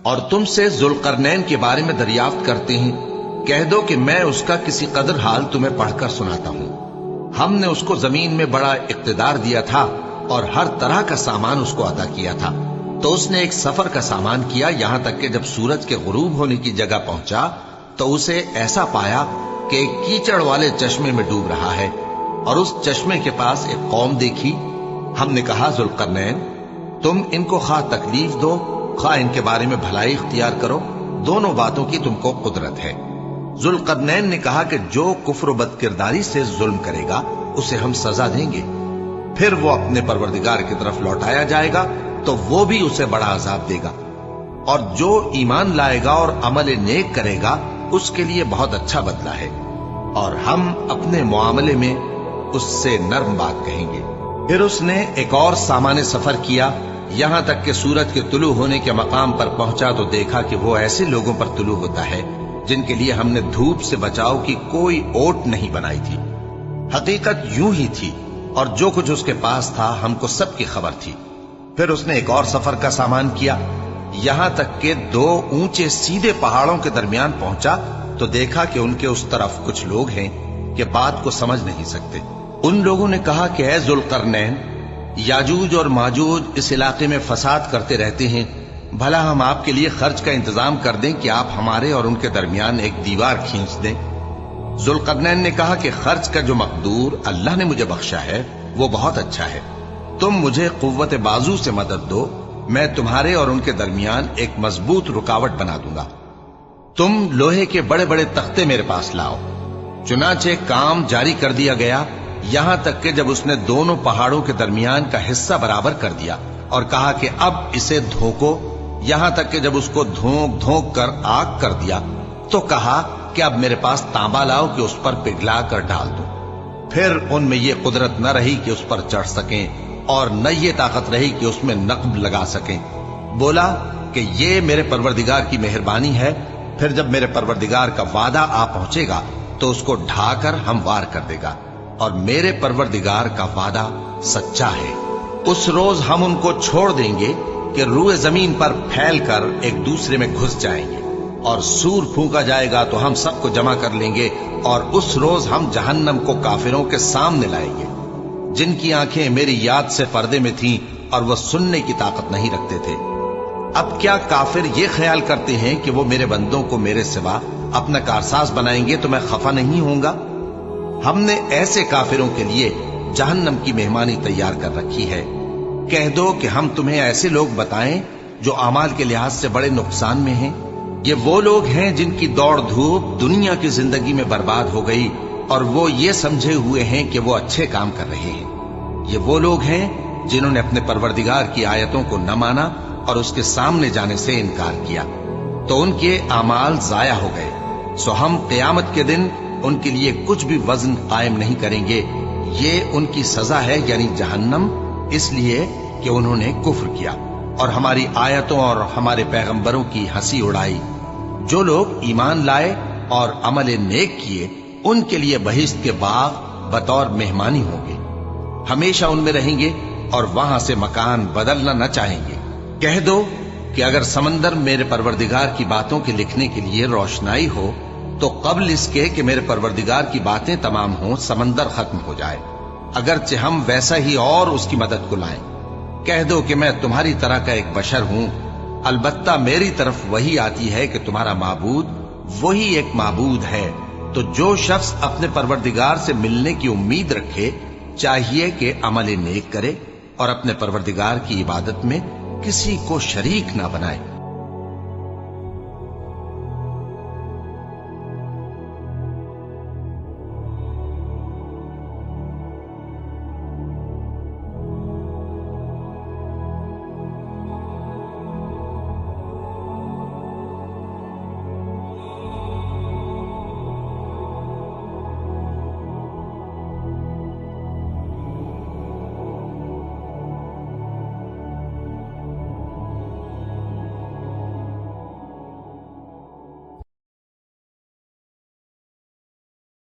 اور تم سے ذوالقرنین کے بارے میں دریافت کرتے ہیں، کہہ دو کہ میں اس کا کسی قدر حال تمہیں پڑھ کر سناتا ہوں۔ ہم نے اس کو زمین میں بڑا اقتدار دیا تھا اور ہر طرح کا سامان اس کو عطا کیا تھا، تو اس نے ایک سفر کا سامان کیا، یہاں تک کہ جب سورج کے غروب ہونے کی جگہ پہنچا تو اسے ایسا پایا کہ ایک کیچڑ والے چشمے میں ڈوب رہا ہے، اور اس چشمے کے پاس ایک قوم دیکھی۔ ہم نے کہا ذوالقرنین، تم ان کو خواہ تکلیف دو خواہ ان کے بارے میں بھلائی اختیار کرو، دونوں باتوں کی تم کو قدرت ہے۔ ذوالقرنین نے کہا کہ جو کفر و بد کرداری سے ظلم کرے گا اسے ہم سزا دیں گے، پھر وہ اپنے پروردگار کی طرف لوٹایا جائے گا تو وہ بھی اسے بڑا عذاب دے گا، اور جو ایمان لائے گا اور عمل نیک کرے گا اس کے لیے بہت اچھا بدلہ ہے، اور ہم اپنے معاملے میں اس سے نرم بات کہیں گے۔ پھر اس نے ایک اور سامان سفر کیا، یہاں تک کہ سورج کے طلوع ہونے کے مقام پر پہنچا تو دیکھا کہ وہ ایسے لوگوں پر طلوع ہوتا ہے جن کے لیے ہم نے دھوپ سے بچاؤ کی کوئی اوٹ نہیں بنائی تھی۔ حقیقت یوں ہی تھی، اور جو کچھ اس کے پاس تھا ہم کو سب کی خبر تھی۔ پھر اس نے ایک اور سفر کا سامان کیا، یہاں تک کہ دو اونچے سیدھے پہاڑوں کے درمیان پہنچا تو دیکھا کہ ان کے اس طرف کچھ لوگ ہیں کہ بات کو سمجھ نہیں سکتے۔ ان لوگوں نے کہا کہ اے ذوالقرنین، یاجوج اور ماجوج اس علاقے میں فساد کرتے رہتے ہیں، بھلا ہم آپ کے لیے خرچ کا انتظام کر دیں کہ آپ ہمارے اور ان کے درمیان ایک دیوار کھینچ دیں۔ ذوالقرنین نے کہا کہ خرچ کا جو مقدور اللہ نے مجھے بخشا ہے وہ بہت اچھا ہے، تم مجھے قوت بازو سے مدد دو، میں تمہارے اور ان کے درمیان ایک مضبوط رکاوٹ بنا دوں گا۔ تم لوہے کے بڑے بڑے تختے میرے پاس لاؤ۔ چنانچہ کام جاری کر دیا گیا، یہاں تک کہ جب اس نے دونوں پہاڑوں کے درمیان کا حصہ برابر کر دیا اور کہا کہ اب اسے دھوکو، یہاں تک کہ جب اس کو دھونک دھونک کر آگ کر دیا تو کہا کہ اب میرے پاس تانبا لاؤ کہ اس پر پگھلا کر ڈال دو۔ پھر ان میں یہ قدرت نہ رہی کہ اس پر چڑھ سکیں، اور نہ یہ طاقت رہی کہ اس میں نقب لگا سکیں۔ بولا کہ یہ میرے پروردگار کی مہربانی ہے، پھر جب میرے پروردگار کا وعدہ آ پہنچے گا تو اس کو ڈھا کر ہموار کر دے گا، اور میرے پروردگار کا وعدہ سچا ہے۔ اس روز ہم ان کو چھوڑ دیں گے کہ روئے زمین پر پھیل کر ایک دوسرے میں گھس جائیں گے، اور سور پھونکا جائے گا تو ہم سب کو جمع کر لیں گے، اور اس روز ہم جہنم کو کافروں کے سامنے لائیں گے جن کی آنکھیں میری یاد سے پردے میں تھیں اور وہ سننے کی طاقت نہیں رکھتے تھے۔ اب کیا کافر یہ خیال کرتے ہیں کہ وہ میرے بندوں کو میرے سوا اپنا کارساز بنائیں گے تو میں خفا نہیں ہوں گا؟ ہم نے ایسے کافروں کے لیے جہنم کی مہمانی تیار کر رکھی ہے۔ کہہ دو کہ ہم تمہیں ایسے لوگ بتائیں جو اعمال کے لحاظ سے بڑے نقصان میں ہیں۔ یہ وہ لوگ ہیں جن کی دوڑ دھوپ دنیا کی زندگی میں برباد ہو گئی، اور وہ یہ سمجھے ہوئے ہیں کہ وہ اچھے کام کر رہے ہیں۔ یہ وہ لوگ ہیں جنہوں نے اپنے پروردگار کی آیتوں کو نہ مانا اور اس کے سامنے جانے سے انکار کیا، تو ان کے اعمال ضائع ہو گئے، سو ہم قیامت کے دن ان کے لیے کچھ بھی وزن قائم نہیں کریں گے۔ یہ ان کی سزا ہے، یعنی جہنم، اس لیے کہ انہوں نے کفر کیا اور ہماری آیتوں اور ہمارے پیغمبروں کی ہنسی اڑائی۔ جو لوگ ایمان لائے اور عمل نیک کیے ان کے لیے بہشت کے باغ بطور مہمانی ہوں گے، ہمیشہ ان میں رہیں گے اور وہاں سے مکان بدلنا نہ چاہیں گے۔ کہہ دو کہ اگر سمندر میرے پروردگار کی باتوں کے لکھنے کے لیے روشنائی ہو تو قبل اس کے کہ میرے پروردگار کی باتیں تمام ہوں سمندر ختم ہو جائے، اگرچہ ہم ویسا ہی اور اس کی مدد کو لائیں۔ کہہ دو کہ میں تمہاری طرح کا ایک بشر ہوں، البتہ میری طرف وہی آتی ہے کہ تمہارا معبود وہی ایک معبود ہے، تو جو شخص اپنے پروردگار سے ملنے کی امید رکھے چاہیے کہ عمل نیک کرے اور اپنے پروردگار کی عبادت میں کسی کو شریک نہ بنائے۔